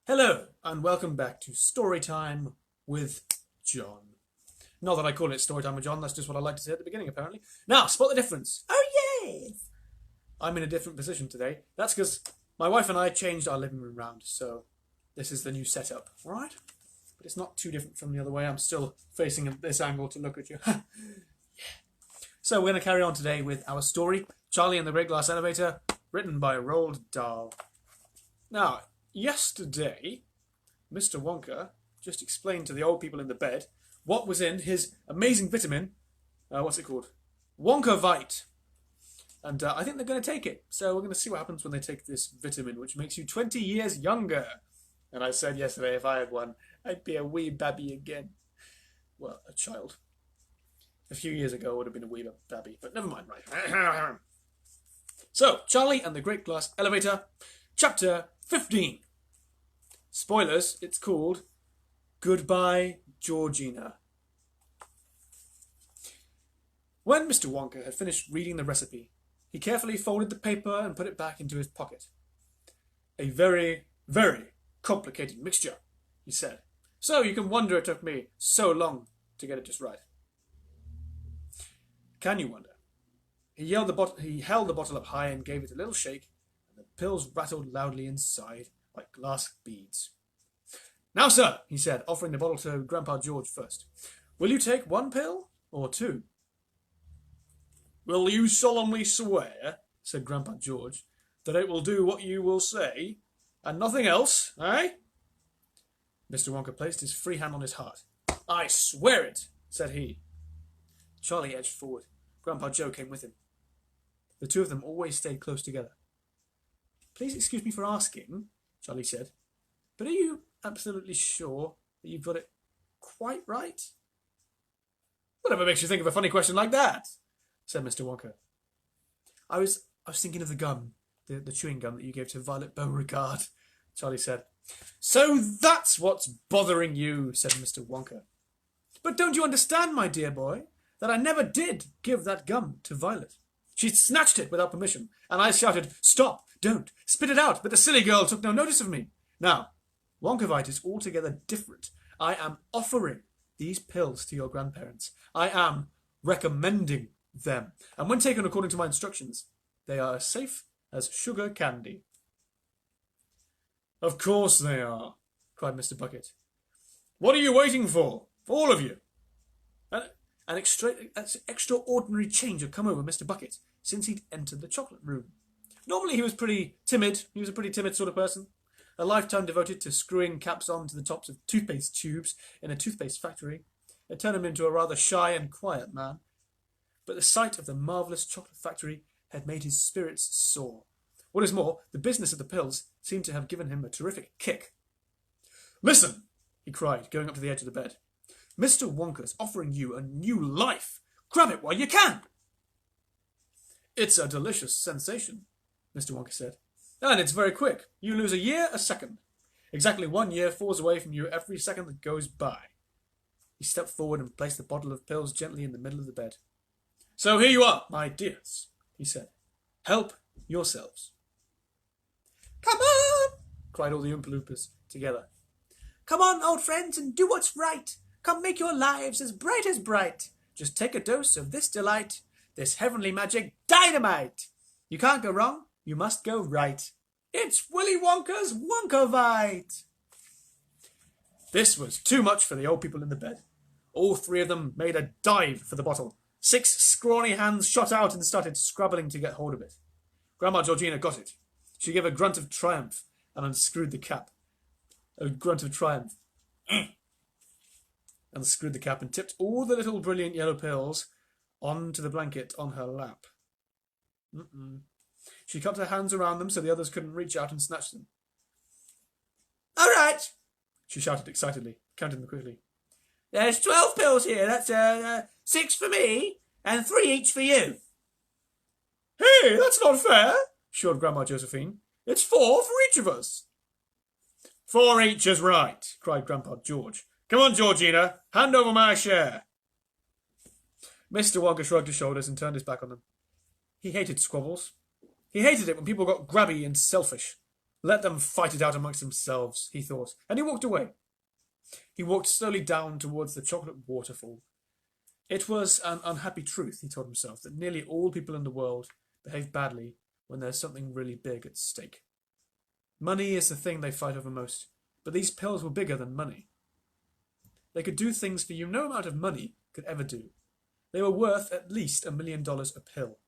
Hello, and welcome back to Storytime with John. Not that I call it Storytime with John, that's just what I like to say at the beginning, apparently. Now, spot the difference. Oh, yes! I'm in a different position today. That's because my wife and I changed our living room round, so this is the new setup, alright? But it's not too different from the other way. I'm still facing at this angle to look at you. Yeah. So we're going to carry on today with our story, Charlie and the Great Glass Elevator, written by Roald Dahl. Now, yesterday, Mr. Wonka just explained to the old people in the bed what was in his amazing vitamin, what's it called? Wonkavite. And I think they're going to take it. So we're going to see what happens when they take this vitamin, which makes you 20 years younger. And I said yesterday if I had one, I'd be a wee babby again. Well, a child. A few years ago, I would have been a wee babby, but never mind, right? So, Charlie and the Great Glass Elevator, Chapter 15. Spoilers, it's called Goodbye, Georgina. When Mr. Wonka had finished reading the recipe, he carefully folded the paper and put it back into his pocket. A very, very complicated mixture, he said. So you can wonder it took me so long to get it just right. Can you wonder? He held the bottle up high and gave it a little shake, and the pills rattled loudly inside like glass beads. Now, sir, he said, offering the bottle to Grandpa George first. Will you take one pill or two? Will you solemnly swear, said Grandpa George, that it will do what you will say, and nothing else, eh? Mr. Wonka placed his free hand on his heart. I swear it, said he. Charlie edged forward. Grandpa Joe came with him. The two of them always stayed close together. Please excuse me for asking, Charlie said, but are you absolutely sure that you've got it quite right? Whatever makes you think of a funny question like that? Said Mr. Wonka. I was thinking of the gum, the chewing gum that you gave to Violet Beauregard, Charlie said. So that's what's bothering you, said Mr. Wonka. But don't you understand, my dear boy, that I never did give that gum to Violet? She snatched it without permission, and I shouted, Stop, don't, spit it out, but the silly girl took no notice of me. Now, Wonkavite is altogether different. I am offering these pills to your grandparents. I am recommending them, and when taken according to my instructions, they are as safe as sugar candy. Of course they are, cried Mr. Bucket. What are you waiting for? All of you. An extraordinary change had come over Mr. Bucket since he'd entered the chocolate room. Normally he was pretty timid. He was a pretty timid sort of person. A lifetime devoted to screwing caps on to the tops of toothpaste tubes in a toothpaste factory had turned him into a rather shy and quiet man. But the sight of the marvellous chocolate factory had made his spirits soar. What is more, the business of the pills seemed to have given him a terrific kick. Listen, he cried, going up to the edge of the bed. Mr. Wonka's offering you a new life. Grab it while you can. It's a delicious sensation, Mr. Wonka said. And it's very quick. You lose a year a second. Exactly 1 year falls away from you every second that goes by. He stepped forward and placed the bottle of pills gently in the middle of the bed. So here you are, my dears, he said. Help yourselves. Come on, cried all the Oompa Loompas together. Come on, old friends, and do what's right. Come make your lives as bright as bright. Just take a dose of this delight, this heavenly magic dynamite. You can't go wrong, you must go right. It's Willy Wonka's Wonkavite. This was too much for the old people in the bed. All three of them made a dive for the bottle. 6 scrawny hands shot out and started scrabbling to get hold of it. Grandma Georgina got it. She gave a grunt of triumph and unscrewed the cap. A grunt of triumph. Unscrewed the cap and tipped all the little brilliant yellow pills onto the blanket on her lap. She cupped her hands around them so the others couldn't reach out and snatch them. All right, she shouted excitedly, counting them quickly. There's 12 pills here. That's 6 for me and 3 each for you. Hey, that's not fair, shouted Grandma Josephine. It's 4 for each of us. 4 each is right, cried Grandpa George. Come on, Georgina, hand over my share. Mr. Wonka shrugged his shoulders and turned his back on them. He hated squabbles. He hated it when people got grabby and selfish. Let them fight it out amongst themselves, he thought, and he walked away. He walked slowly down towards the chocolate waterfall. It was an unhappy truth, he told himself, that nearly all people in the world behave badly when there's something really big at stake. Money is the thing they fight over most, but these pills were bigger than money. They could do things for you no amount of money could ever do. They were worth at least $1 million a pill.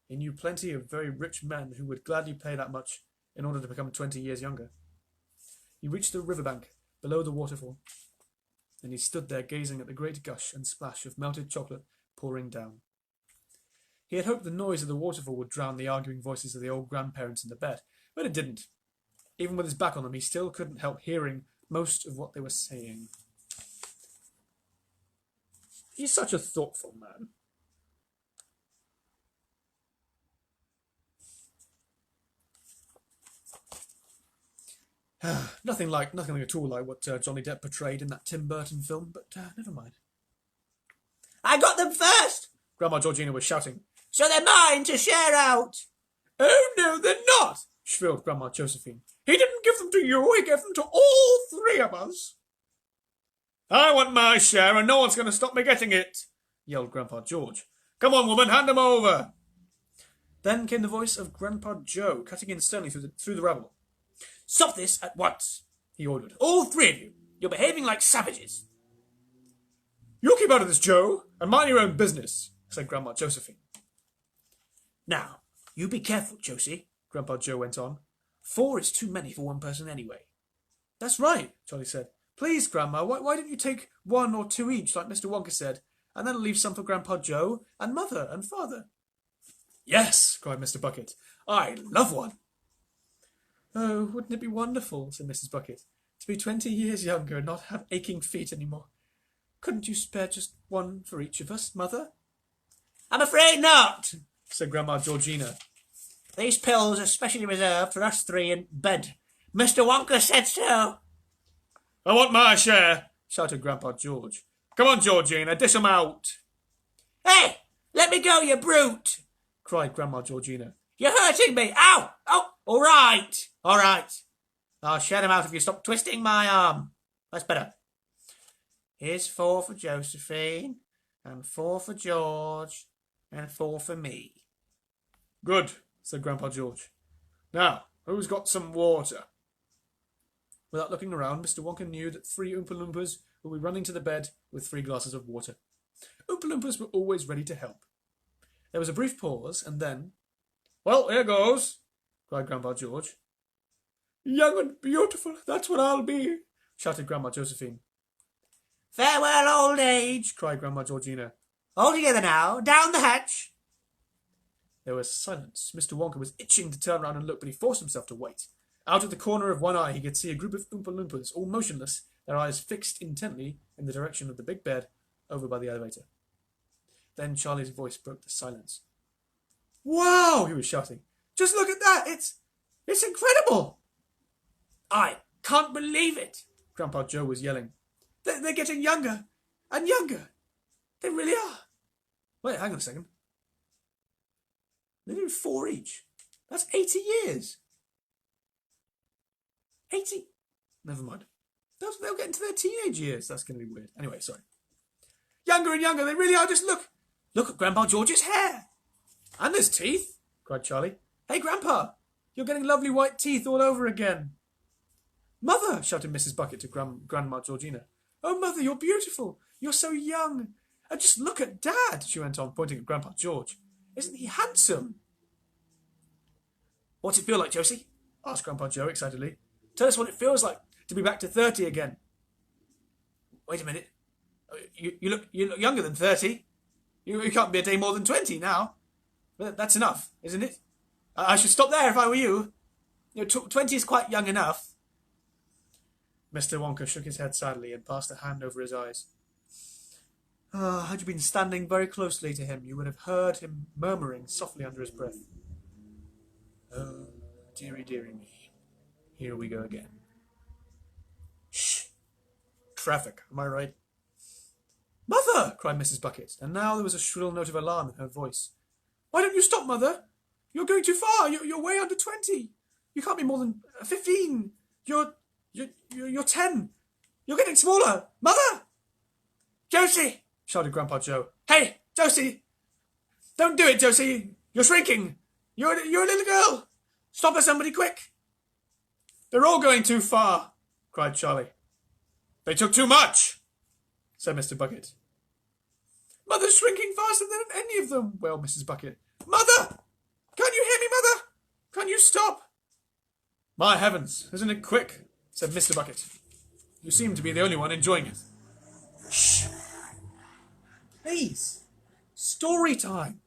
He knew plenty of very rich men who would gladly pay that much in order to become 20 years younger. He reached the riverbank below the waterfall, and he stood there gazing at the great gush and splash of melted chocolate pouring down. He had hoped the noise of the waterfall would drown the arguing voices of the old grandparents in the bed, but it didn't. Even with his back on them, he still couldn't help hearing most of what they were saying. He's such a thoughtful man. Nothing at all like what Johnny Depp portrayed in that Tim Burton film, but never mind. I got them first! Grandma Georgina was shouting. So they're mine to share out! Oh, no, they're not! Shrilled Grandma Josephine. He didn't give them to you, he gave them to all three of us. I want my share, and no one's going to stop me getting it, yelled Grandpa George. Come on, woman, hand them over. Then came the voice of Grandpa Joe, cutting in sternly through the rabble. Stop this at once, he ordered. All three of you. You're behaving like savages. You keep out of this, Joe, and mind your own business, said Grandma Josephine. Now, you be careful, Josie, Grandpa Joe went on. 4 is too many for one person anyway. That's right, Charlie said. Please, Grandma, why don't you take 1 or 2 each, like Mr. Wonka said, and then leave some for Grandpa Joe and Mother and Father? Yes, cried Mr. Bucket. I'd love one. Oh, wouldn't it be wonderful, said Mrs. Bucket, to be 20 years younger and not have aching feet any more. Couldn't you spare just 1 for each of us, Mother? I'm afraid not, said Grandma Georgina. These pills are specially reserved for us 3 in bed. Mr. Wonka said so. I want my share, shouted Grandpa George. Come on, Georgina, dish 'em out. Hey, let me go, you brute, cried Grandma Georgina. You're hurting me. Ow! Oh, all right. All right. I'll share them out if you stop twisting my arm. That's better. Here's 4 for Josephine, and 4 for George, and 4 for me. Good, said Grandpa George. Now, who's got some water? Without looking around, Mr. Wonka knew that 3 Oompa Loompas would be running to the bed with 3 glasses of water. Oompa Loompas were always ready to help. There was a brief pause, and then... Well, here goes, cried Grandpa George. Young and beautiful, that's what I'll be, shouted Grandma Josephine. Farewell, old age, cried Grandma Georgina. All together now, down the hatch. There was silence. Mr. Wonka was itching to turn round and look, but he forced himself to wait. Out of the corner of one eye he could see a group of Oompa Loompas, all motionless, their eyes fixed intently in the direction of the big bed over by the elevator. Then Charlie's voice broke the silence. Wow, he was shouting. Just look at that! It's incredible! I can't believe it, Grandpa Joe was yelling. They're getting younger and younger. They really are. Wait, hang on a second. They're doing 4 each. That's 80 years. 80? Never mind. They'll get into their teenage years. That's going to be weird. Anyway, sorry. Younger and younger. They really are. Just look. Look at Grandpa George's hair. And his teeth, cried Charlie. Hey, Grandpa, you're getting lovely white teeth all over again. Mother, shouted Mrs. Bucket to Grandma Georgina. Oh, Mother, you're beautiful. You're so young. And just look at Dad, she went on, pointing at Grandpa George. Isn't he handsome? What's it feel like, Josie? Asked Grandpa Joe excitedly. Tell us what it feels like to be back to 30 again. Wait a minute. You look younger than 30. You can't be a day more than 20 now. That's enough, isn't it? I should stop there if I were you. 20 is quite young enough. Mr. Wonka shook his head sadly and passed a hand over his eyes. Had you been standing very closely to him, you would have heard him murmuring softly under his breath. Oh, dearie, dearie me. Here we go again. Shh. Traffic, am I right? Mother! Cried Mrs. Bucket, and now there was a shrill note of alarm in her voice. Why don't you stop, Mother? You're going too far. You're way under 20. You can't be more than 15. You're 10. You're getting smaller. Mother! Josie! Shouted Grandpa Joe. Hey, Josie! Don't do it, Josie. You're shrinking. You're a little girl. Stop her, somebody, quick! They're all going too far, cried Charlie. They took too much, said Mr. Bucket. Mother's shrinking faster than any of them, wailed Mrs. Bucket. Mother! Can't you hear me, Mother? Can't you stop? My heavens, isn't it quick, said Mr. Bucket. You seem to be the only one enjoying it. Shh! Please, story time.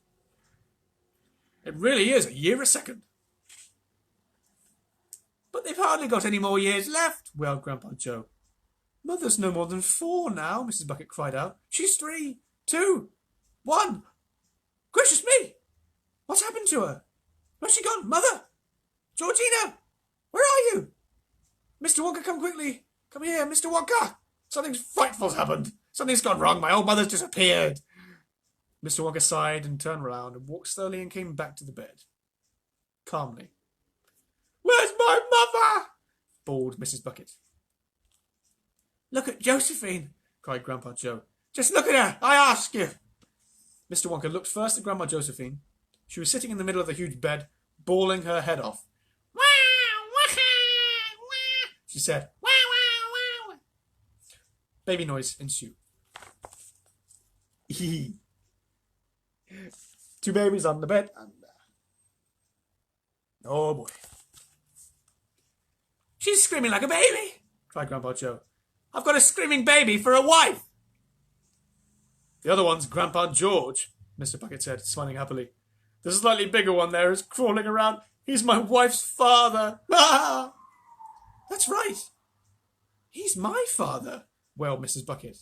It really is a year a second. But they've hardly got any more years left, wailed Grandpa Joe. Mother's no more than 4 now, Mrs. Bucket cried out. She's 3, 2, 1. Gracious me! What's happened to her? Where's she gone? Mother! Georgina! Where are you? Mr. Wonka, come quickly. Come here, Mr. Wonka. Something frightful's happened. Something's gone wrong. My old mother's disappeared. Mr. Wonka sighed and turned round and walked slowly and came back to the bed. Calmly. Where's my mother? Bawled Mrs. Bucket. Look at Josephine, cried Grandpa Joe. Just look at her, I ask you. Mr. Wonka looked first at Grandma Josephine. She was sitting in the middle of the huge bed, bawling her head off. She said, baby noise ensued. 2 babies on the bed. And, oh boy. She's screaming like a baby, cried Grandpa Joe. I've got a screaming baby for a wife. The other one's Grandpa George, Mr. Bucket said, smiling happily. The slightly bigger one there is crawling around. He's my wife's father. Ah! That's right. He's my father, wailed Mrs. Bucket.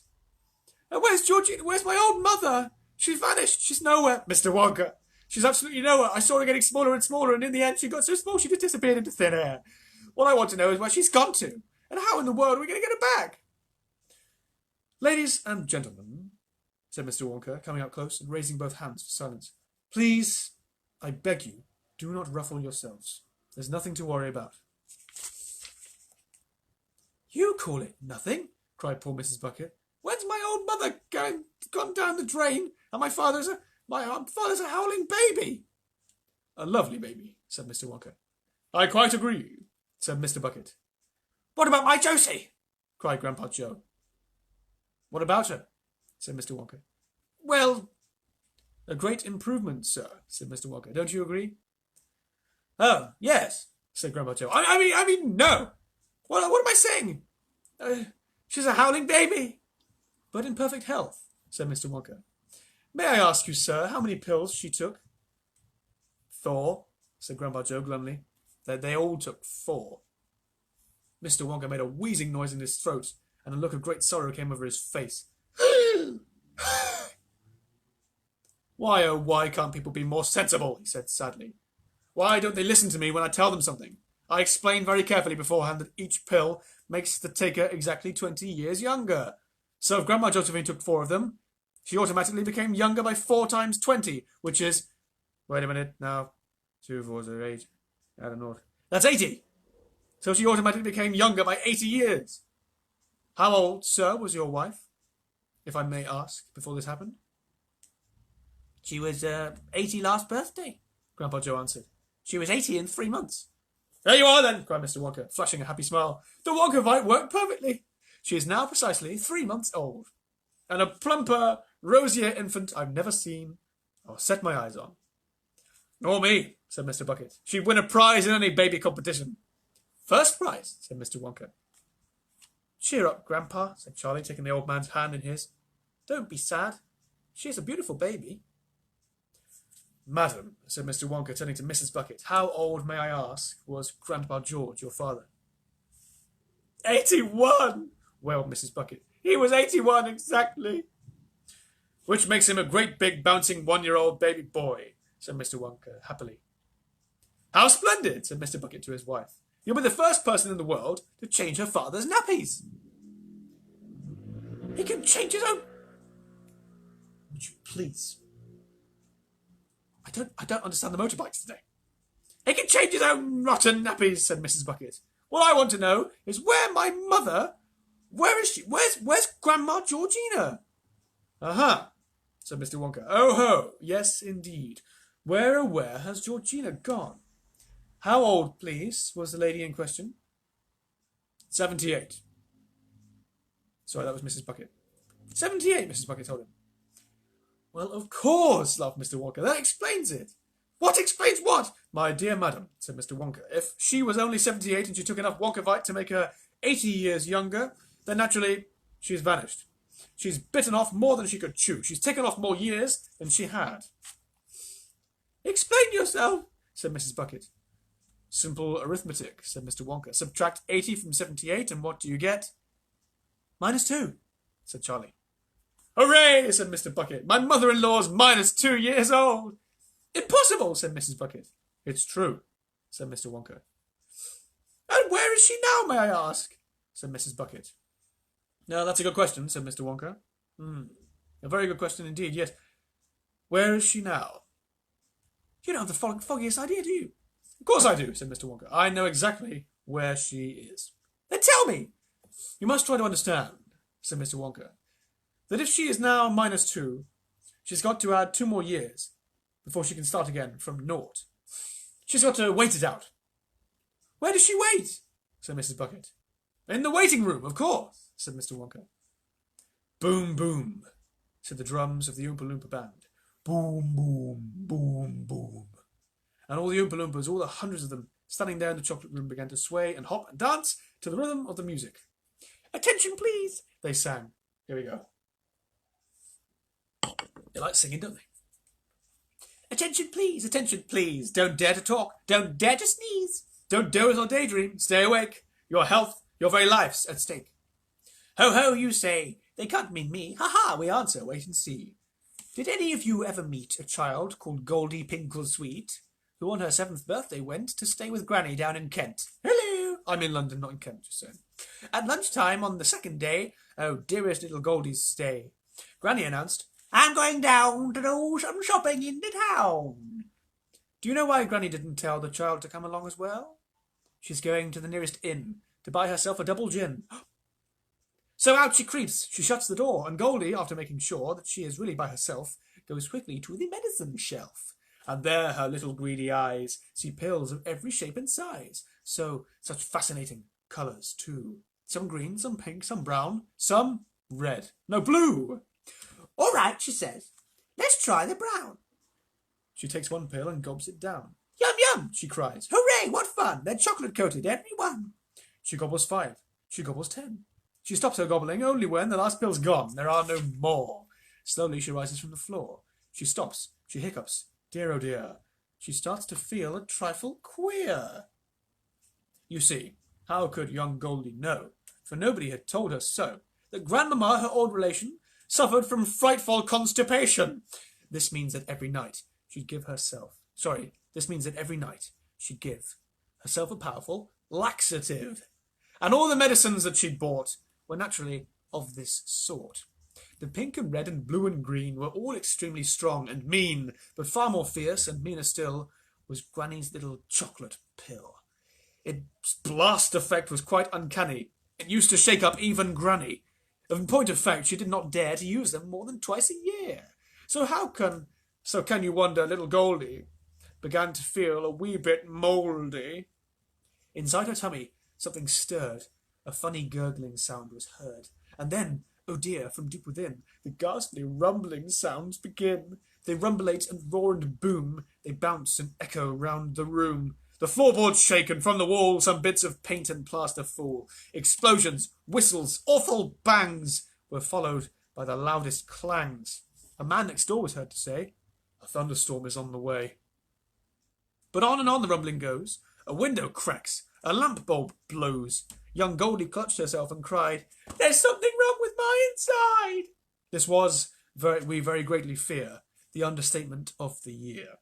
Where's Georgina? Where's my old mother? She's vanished. She's nowhere. Mr. Wonka. She's absolutely nowhere. I saw her getting smaller and smaller, and in the end she got so small she just disappeared into thin air. What I want to know is where she's gone to, and how in the world are we going to get her back? Ladies and gentlemen, said Mr. Wonka, coming up close and raising both hands for silence. Please, I beg you, do not ruffle yourselves. There's nothing to worry about. You call it nothing, cried poor Mrs. Bucket. When's my old mother gone down the drain, and my father's a howling baby? A lovely baby, said Mr. Wonka. I quite agree, said Mr. Bucket. What about my Josie? Cried Grandpa Joe. What about her? Said Mr. Wonka. Well, a great improvement, sir, said Mr. Wonka. Don't you agree? Oh, yes, said Grandpa Joe. I mean, no. What am I saying? She's a howling baby. But in perfect health, said Mr. Wonka. May I ask you, sir, how many pills she took? 4, said Grandpa Joe glumly. They all took 4. Mr. Wonka made a wheezing noise in his throat, and a look of great sorrow came over his face. Why, oh, why can't people be more sensible? He said sadly. Why don't they listen to me when I tell them something? I explained very carefully beforehand that each pill makes the taker exactly 20 years younger. So if Grandma Josephine took 4 of them, she automatically became younger by 4 times 20, which is... Wait a minute, now. 2, 4, 0, 8. I don't know. That's 80! So she automatically became younger by 80 years. How old, sir, was your wife? If I may ask, before this happened? She was 80 last birthday, Grandpa Joe answered. She was 80 in 3 months. There you are then, cried Mr. Wonka, flashing a happy smile. The Wonkavite worked perfectly. She is now precisely 3 months old, and a plumper, rosier infant I've never seen or set my eyes on. Nor me, said Mr. Bucket. She'd win a prize in any baby competition. First prize, said Mr. Wonka. Cheer up, Grandpa, said Charlie, taking the old man's hand in his. Don't be sad. She is a beautiful baby. Madam, said Mr. Wonka, turning to Mrs. Bucket, how old, may I ask, was Grandpa George, your father? 81, wailed Mrs. Bucket. He was 81 exactly. Which makes him a great big bouncing 1-year-old baby boy, said Mr. Wonka happily. How splendid, said Mr. Bucket to his wife. You'll be the first person in the world to change her father's nappies. He can change his own. Would you please? I don't understand the motorbikes today. He can change his own rotten nappies, said Mrs. Bucket. What I want to know is where my mother... Where is she? Where's Grandma Georgina? Uh-huh, said Mr. Wonka. Oh ho, yes indeed. Where, oh where has Georgina gone? How old, please, was the lady in question? 78. Sorry, that was Mrs. Bucket. 78, Mrs. Bucket told him. Well, of course, laughed Mr. Wonka. That explains it. What explains what? My dear madam, said Mr. Wonka, if she was only 78 and she took enough Wonkavite to make her 80 years younger, then naturally she's vanished. She's bitten off more than she could chew. She's taken off more years than she had. Explain yourself, said Mrs. Bucket. Simple arithmetic, said Mr. Wonka. Subtract 80 from 78, and what do you get? -2, said Charlie. Hooray, said Mr. Bucket. My mother-in-law's -2 years old. Impossible, said Mrs. Bucket. It's true, said Mr. Wonka. And where is she now, may I ask? Said Mrs. Bucket. No, that's a good question, said Mr. Wonka. A very good question indeed, yes. Where is she now? You don't have the foggiest idea, do you? Of course I do, said Mr. Wonka. I know exactly where she is. Then tell me. You must try to understand, said Mr. Wonka, that if she is now -2, she's got to add 2 more years before she can start again from naught. She's got to wait it out. Where does she wait? Said Mrs. Bucket. In the waiting room, of course, said Mr. Wonka. Boom, boom, said the drums of the Oompa Loompa band. Boom, boom, boom, boom. And all the Oompa Loompas, all the hundreds of them, standing there in the chocolate room, began to sway and hop and dance to the rhythm of the music. Attention, please, they sang. Here we go. They like singing, don't they? Attention, please. Don't dare to talk. Don't dare to sneeze. Don't doze or daydream. Stay awake. Your health, your very life's at stake. Ho, ho, you say. They can't mean me. Ha, ha, we answer. Wait and see. Did any of you ever meet a child called Goldie Pinklesweet, who on her 7th birthday went to stay with Granny down in Kent? Hello. I'm in London, not in Kent, just saying. At lunchtime on the 2nd day, oh, dearest little Goldie's stay, Granny announced, I'm going down to do some shopping in the town. Do you know why Granny didn't tell the child to come along as well? She's going to the nearest inn to buy herself a double gin. So out she creeps, she shuts the door, and Goldie, after making sure that she is really by herself, goes quickly to the medicine shelf. And there her little greedy eyes see pills of every shape and size. Such fascinating colours too. Some green, some pink, some brown, some red. No, blue! All right, she says. Let's try the brown. She takes one pill and gobs it down. Yum, yum, she cries. Hooray, what fun! They're chocolate-coated, every one. She gobbles 5. She gobbles 10. She stops her gobbling only when the last pill's gone. There are no more. Slowly she rises from the floor. She stops. She hiccups. Dear, oh dear. She starts to feel a trifle queer. You see, how could young Goldie know, for nobody had told her so, that Grandmamma, her old relation, suffered from frightful constipation. This means that every night she'd give herself a powerful laxative. And all the medicines that she'd bought were naturally of this sort. The pink and red and blue and green were all extremely strong and mean, but far more fierce and meaner still was Granny's little chocolate pill. Its blast effect was quite uncanny. It used to shake up even Granny. In point of fact, she did not dare to use them more than twice a year. So can you wonder little Goldie began to feel a wee bit mouldy. Inside her tummy, something stirred. A funny gurgling sound was heard. And then, oh dear, from deep within, the ghastly rumbling sounds begin. They rumblate and roar and boom. They bounce and echo round the room. The floorboards shake, and from the wall some bits of paint and plaster fall. Explosions, whistles, awful bangs were followed by the loudest clangs. A man next door was heard to say, a thunderstorm is on the way. But on and on the rumbling goes. A window cracks. A lamp bulb blows. Young Goldie clutched herself and cried, There's something wrong with my inside. This was, we very greatly fear, the understatement of the year.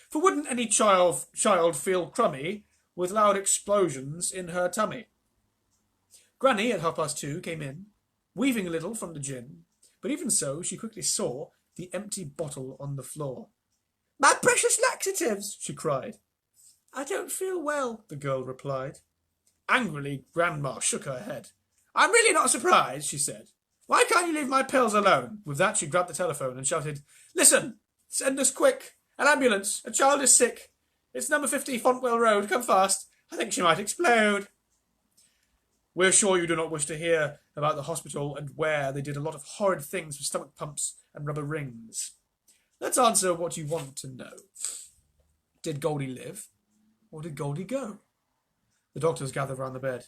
For wouldn't any child feel crummy with loud explosions in her tummy? Granny at 2:30 came in, weaving a little from the gin, but even so she quickly saw the empty bottle on the floor. My precious laxatives, she cried. I don't feel well, the girl replied. Angrily, Grandma shook her head. I'm really not surprised, she said. Why can't you leave my pills alone? With that, she grabbed the telephone and shouted, Listen, send us quick. An ambulance. A child is sick. It's number 50 Fontwell Road. Come fast. I think she might explode. We're sure you do not wish to hear about the hospital and where they did a lot of horrid things with stomach pumps and rubber rings. Let's answer what you want to know. Did Goldie live? Or did Goldie go? The doctors gathered round the bed.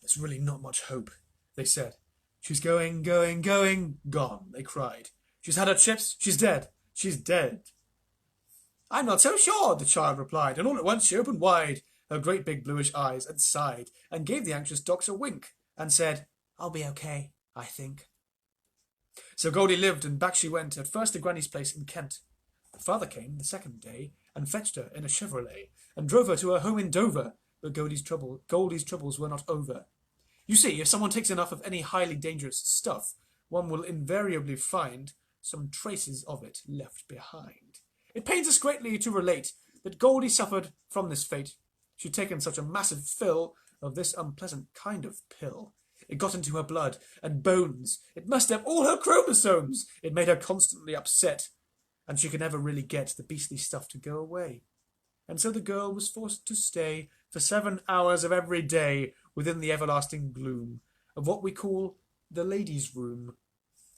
There's really not much hope, they said. She's going, gone, they cried. She's had her chips, she's dead, she's dead. I'm not so sure, the child replied, and all at once she opened wide her great big bluish eyes and sighed, and gave the anxious doctor a wink, and said, I'll be okay, I think. So Goldie lived, and back she went, at first to Granny's place in Kent. But father came the second day, and fetched her in a Chevrolet, and drove her to her home in Dover, but Goldie's troubles were not over. You see, if someone takes enough of any highly dangerous stuff, one will invariably find some traces of it left behind. It pains us greatly to relate that Goldie suffered from this fate. She'd taken such a massive fill of this unpleasant kind of pill. It got into her blood and bones. It messed up all her chromosomes. It made her constantly upset, and she could never really get the beastly stuff to go away. And so the girl was forced to stay for 7 hours of every day within the everlasting gloom of what we call the ladies' room.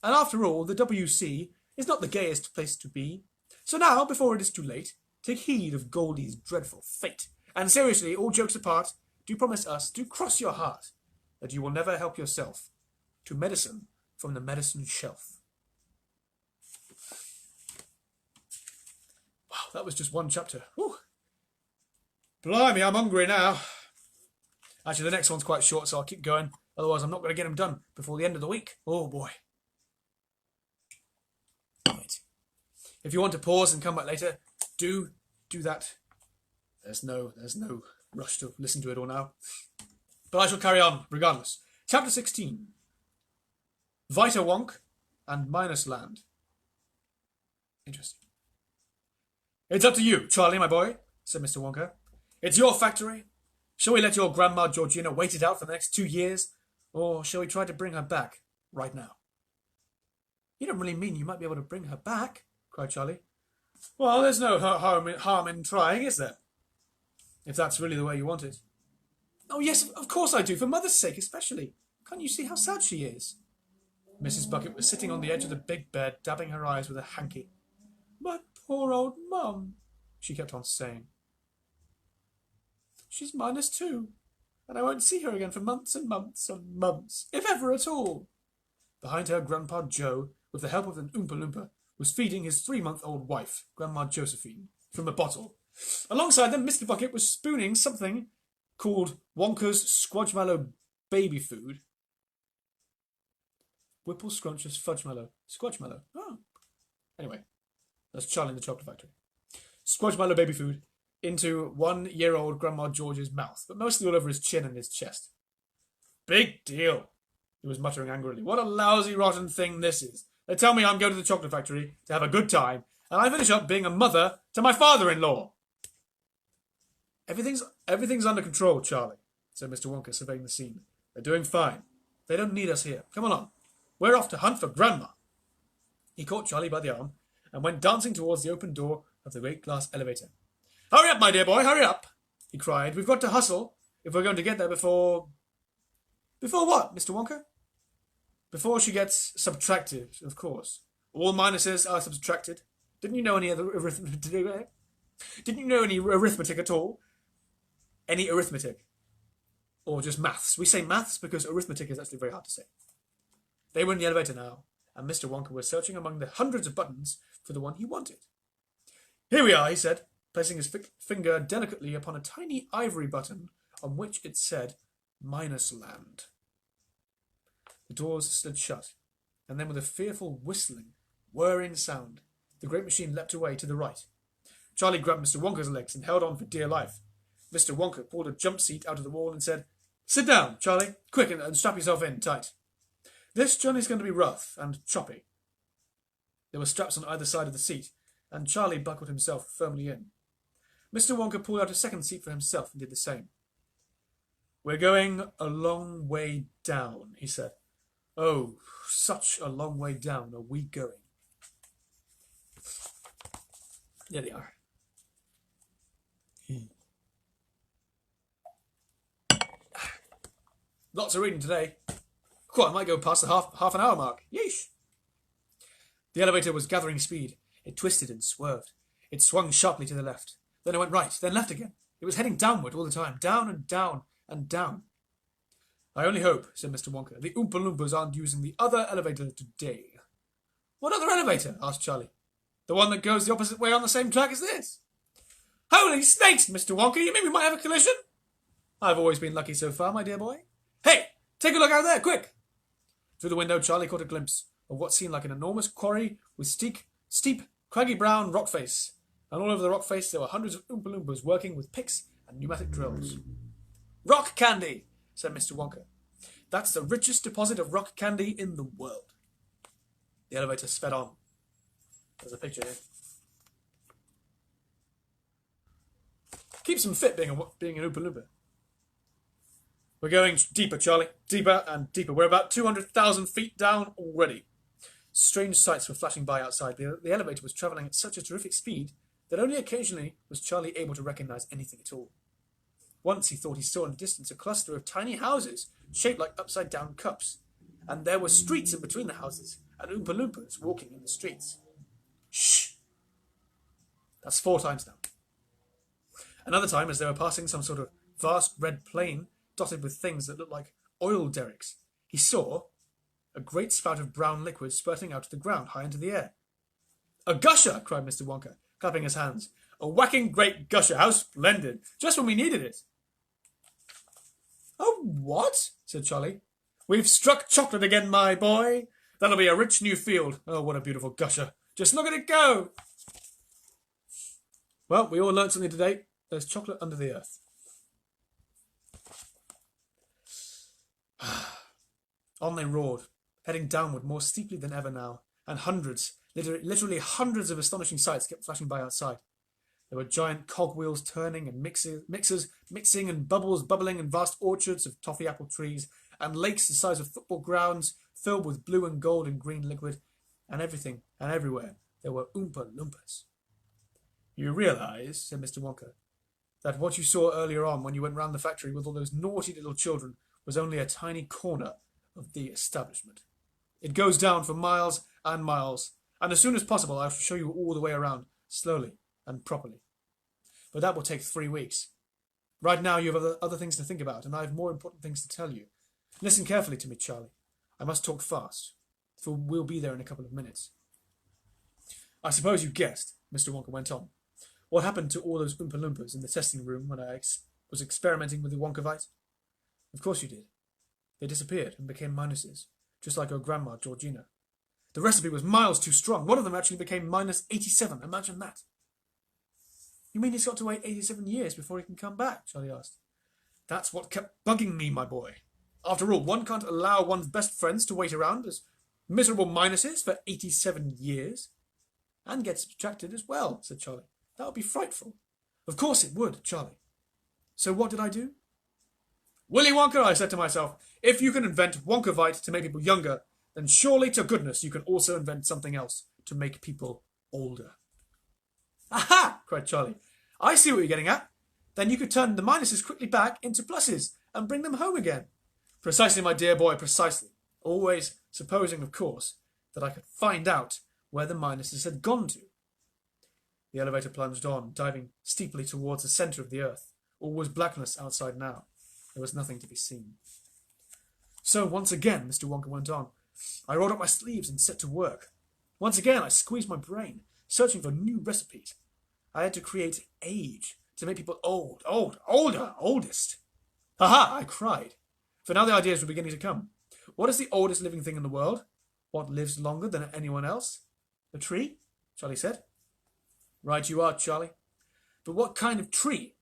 And after all, the WC is not the gayest place to be. So now, before it is too late, take heed of Goldie's dreadful fate. And seriously, all jokes apart, do promise us, do cross your heart, that you will never help yourself to medicine from the medicine shelf. Wow, that was just one chapter. Whew. Blimey, I'm hungry now. Actually, the next one's quite short, so I'll keep going. Otherwise, I'm not going to get them done before the end of the week. Oh, boy. Right. If you want to pause and come back later, do that. There's no rush to listen to it all now. But I shall carry on, regardless. Chapter 16. Vita Wonk and Minus Land. Interesting. It's up to you, Charlie, my boy, said Mr. Wonka. It's your factory. Shall we let your Grandma Georgina wait it out for the next 2 years? Or shall we try to bring her back right now? You don't really mean you might be able to bring her back, cried Charlie. Well, there's no harm in trying, is there? If that's really the way you want it. Oh, yes, of course I do, for Mother's sake especially. Can't you see how sad she is? Mrs. Bucket was sitting on the edge of the big bed, dabbing her eyes with a hanky. My poor old Mum, she kept on saying. She's -2, and I won't see her again for months and months and months, if ever at all. Behind her, Grandpa Joe, with the help of an Oompa Loompa, was feeding his 3-month-old wife, Grandma Josephine, from a bottle. Alongside them, Mr. Bucket was spooning something called Wonka's Squodgemallow baby food. Whipple Scrunch's Fudgemallow. Squodgemallow. Oh. Anyway, that's Charlie in the Chocolate Factory. Squodgemallow baby food into 1-year-old Grandma George's mouth, but mostly all over his chin and his chest. Big deal, he was muttering angrily. What a lousy, rotten thing this is. They tell me I'm going to the chocolate factory to have a good time, and I finish up being a mother to my father-in-law. Everything's under control, Charlie, said Mr. Wonka, surveying the scene. They're doing fine. They don't need us here. Come on. We're off to hunt for Grandma. He caught Charlie by the arm and went dancing towards the open door of the great glass elevator. Hurry up, my dear boy, hurry up, he cried. We've got to hustle if we're going to get there before... Before what, Mr. Wonka? Before she gets subtracted, of course. All minuses are subtracted. Didn't you know any other arithmetic? Didn't you know any arithmetic at all? Any arithmetic? Or just maths? We say maths because arithmetic is actually very hard to say. They were in the elevator now, and Mr. Wonka was searching among the hundreds of buttons for the one he wanted. Here we are, he said, placing his finger delicately upon a tiny ivory button on which it said Minus Land. The doors slid shut, and then with a fearful whistling, whirring sound, the great machine leapt away to the right. Charlie grabbed Mr. Wonka's legs and held on for dear life. Mr. Wonka pulled a jump seat out of the wall and said, Sit down, Charlie, quick, and strap yourself in tight. This journey's going to be rough and choppy. There were straps on either side of the seat, and Charlie buckled himself firmly in. Mr. Wonka pulled out a second seat for himself and did the same. "We're going a long way down," he said. "Oh, such a long way down are we going." There they are. Lots of reading today. I might go past the half an hour mark. Yeesh. The elevator was gathering speed. It twisted and swerved. It swung sharply to the left. Then it went right, then left again. It was heading downward all the time. Down and down and down. "I only hope," said Mr. Wonka, "the Oompa Loompas aren't using the other elevator today." "What other elevator?" asked Charlie. "The one that goes the opposite way on the same track as this." "Holy snakes, Mr. Wonka, you mean we might have a collision?" "I've always been lucky so far, my dear boy." "Hey, take a look out there, quick!" Through the window, Charlie caught a glimpse of what seemed like an enormous quarry with steep, craggy brown rock face. And all over the rock face there were hundreds of Oompa Loompas working with picks and pneumatic drills. "Rock candy," said Mr. Wonka. "That's the richest deposit of rock candy in the world." The elevator sped on. There's a picture here. Keeps them fit being an Oompa Loompa. "We're going deeper, Charlie. Deeper and deeper. We're about 200,000 feet down already." Strange sights were flashing by outside. The elevator was travelling at such a terrific speed that only occasionally was Charlie able to recognize anything at all. Once he thought he saw in the distance a cluster of tiny houses shaped like upside-down cups, and there were streets in between the houses, and Oompa Loompas walking in the streets. Shh! That's 4 times now. Another time, as they were passing some sort of vast red plain dotted with things that looked like oil derricks, he saw a great spout of brown liquid spurting out of the ground high into the air. "A gusher!" cried Mr. Wonka, clapping his hands. "A whacking great gusher! How splendid! Just when we needed it!" "Oh, what?" said Charlie. "We've struck chocolate again, my boy. That'll be a rich new field. Oh, what a beautiful gusher. Just look at it go!" Well, we all learnt something today. There's chocolate under the earth. On they roared, heading downward more steeply than ever now, and literally hundreds of astonishing sights kept flashing by outside. There were giant cogwheels turning and mixers mixing and bubbles bubbling and vast orchards of toffee apple trees and lakes the size of football grounds filled with blue and gold and green liquid, and everything and everywhere there were Oompa Loompas. "You realize," said Mr. Wonka, "that what you saw earlier on when you went round the factory with all those naughty little children was only a tiny corner of the establishment. It goes down for miles and miles, and as soon as possible I shall show you all the way around, slowly and properly. But that will take 3 weeks. Right now you have other things to think about, and I have more important things to tell you. Listen carefully to me, Charlie. I must talk fast, for we'll be there in a couple of minutes." "I suppose you guessed," Mr. Wonka went on, "what happened to all those Oompa Loompas in the testing room when I was experimenting with the Wonkavite?" "Of course you did. They disappeared and became minuses, just like your grandma, Georgina. The recipe was miles too strong. One of them actually became minus 87. Imagine that." "You mean he's got to wait 87 years before he can come back?" Charlie asked. "That's what kept bugging me, my boy. After all, one can't allow one's best friends to wait around as miserable minuses for 87 years. "And get subtracted as well," said Charlie. "That would be frightful." "Of course it would, Charlie. So what did I do?" "Willy Wonka," I said to myself, "if you can invent Wonkavite to make people younger, then surely to goodness you can also invent something else to make people older." "Aha!" cried Charlie. "I see what you're getting at. Then you could turn the minuses quickly back into pluses and bring them home again." "Precisely, my dear boy, precisely. Always supposing, of course, that I could find out where the minuses had gone to." The elevator plunged on, diving steeply towards the centre of the earth. All was blackness outside now. There was nothing to be seen. "So once again," Mr. Wonka went on, "I rolled up my sleeves and set to work. Once again I squeezed my brain, searching for new recipes. I had to create age, to make people oldest. "Ha-ha!" I cried. For now the ideas were beginning to come. What is the oldest living thing in the world? What lives longer than anyone else? "A tree?" Charlie said. "Right you are, Charlie. But what kind of tree?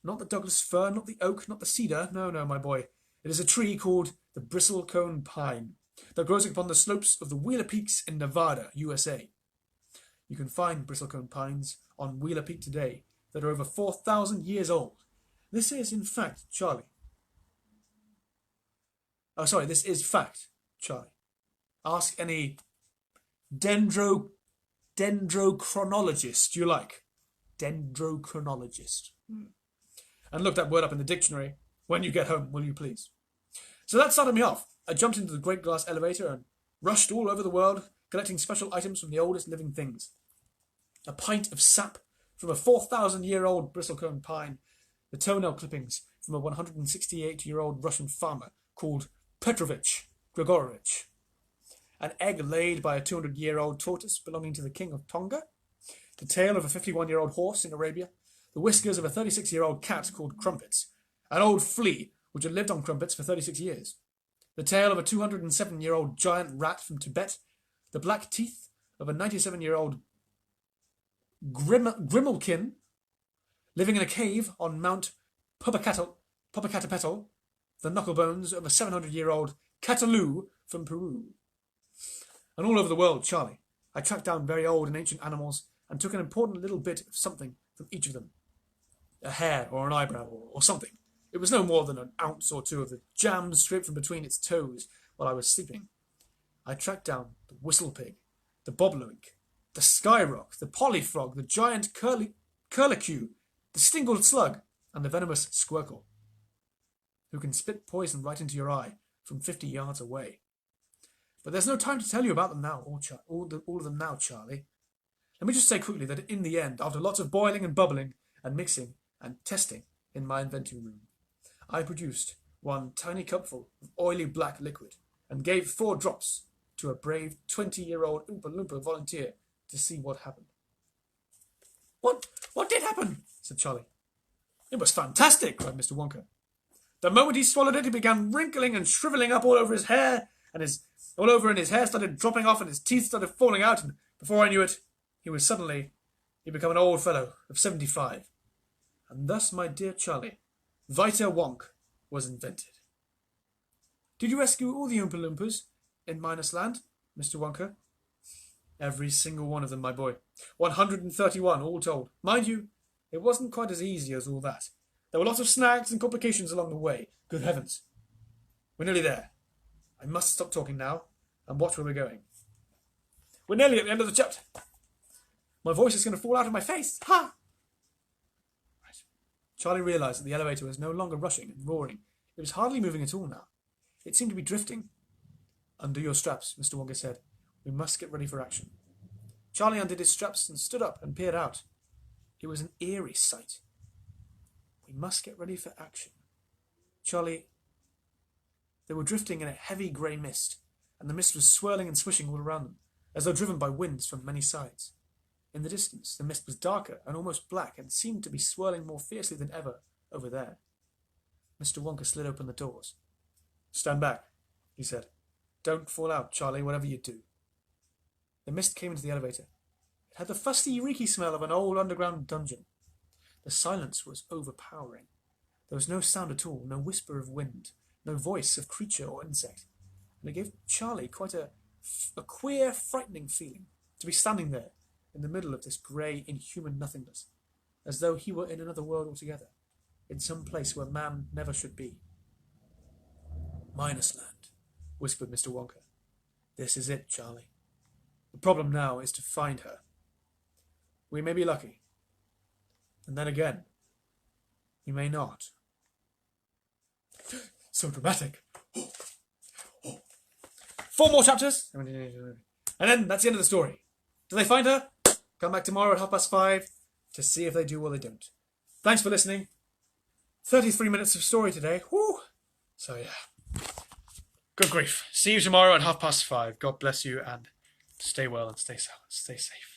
Not the Douglas fir, not the oak, not the cedar. No, my boy. It is a tree called the bristlecone pine that grows upon the slopes of the Wheeler Peaks in Nevada, USA. You can find bristlecone pines on Wheeler Peak today, that are over 4,000 years old. This is, in fact, Charlie. Oh, sorry, this is fact, Charlie. Ask any dendrochronologist you like. Dendrochronologist. And look that word up in the dictionary when you get home, will you please? So that started me off. I jumped into the great glass elevator and rushed all over the world, collecting special items from the oldest living things. A pint of sap from a 4,000-year-old bristlecone pine, the toenail clippings from a 168-year-old Russian farmer called Petrovich Grigorovich, an egg laid by a 200-year-old tortoise belonging to the king of Tonga, the tail of a 51-year-old horse in Arabia, the whiskers of a 36-year-old cat called Crumpets, an old flea which had lived on crumpets for 36 years, the tail of a 207-year-old giant rat from Tibet, the black teeth of a 97-year-old Grimalkin living in a cave on Mount Popocatépetl, the knucklebones of a 700-year-old Cataloo from Peru. And all over the world, Charlie, I tracked down very old and ancient animals and took an important little bit of something from each of them. A hair or an eyebrow or something. It was no more than an ounce or two of the jam scraped from between its toes while I was sleeping. I tracked down the whistle pig, the bobolink, the skyrock, the polyfrog, the giant curlicue, the stingled slug, and the venomous squircle, who can spit poison right into your eye from 50 yards away. But there's no time to tell you about them now, all of them now, Charlie. Let me just say quickly that in the end, after lots of boiling and bubbling and mixing and testing in my inventing room, I produced one tiny cupful of oily black liquid and gave 4 drops to a brave 20-year-old Oompa Loompa volunteer to see what happened. What did happen? Said Charlie. It was fantastic, cried Mr. Wonka. The moment he swallowed it, he began wrinkling and shrivelling up all over his hair, and his hair started dropping off, and his teeth started falling out, and before I knew it, he'd become an old fellow of 75. And thus, my dear Charlie, Vita Wonk was invented. Did you rescue all the Oompa Loompas in Minus Land, Mr. Wonka? Every single one of them, my boy. 131, all told. Mind you, it wasn't quite as easy as all that. There were lots of snags and complications along the way. Good heavens. We're nearly there. I must stop talking now and watch where we're going. We're nearly at the end of the chapter. My voice is going to fall out of my face. Ha! Right. Charlie realised that the elevator was no longer rushing and roaring. It was hardly moving at all now. It seemed to be drifting. Undo your straps, Mr. Wonka said. We must get ready for action. Charlie undid his straps and stood up and peered out. It was an eerie sight. We must get ready for action. Charlie... They were drifting in a heavy grey mist, and the mist was swirling and swishing all around them, as though driven by winds from many sides. In the distance, the mist was darker and almost black, and seemed to be swirling more fiercely than ever over there. Mr. Wonka slid open the doors. Stand back, he said. Don't fall out, Charlie, whatever you do. The mist came into the elevator. It had the fusty, reeky smell of an old underground dungeon. The silence was overpowering. There was no sound at all, no whisper of wind, no voice of creature or insect, and it gave Charlie quite a queer, frightening feeling to be standing there in the middle of this grey, inhuman nothingness, as though he were in another world altogether, in some place where man never should be. Minus Land, whispered Mr. Wonka. This is it, Charlie. The problem now is to find her. We may be lucky, and then again, we may not. So dramatic. 4 more chapters, and then that's the end of the story. Do they find her? Come back tomorrow at 5:30 to see if they do or they don't. Thanks for listening. 33 minutes of story today. Whew. So yeah. Good grief. See you tomorrow at 5:30. God bless you and stay well and stay safe.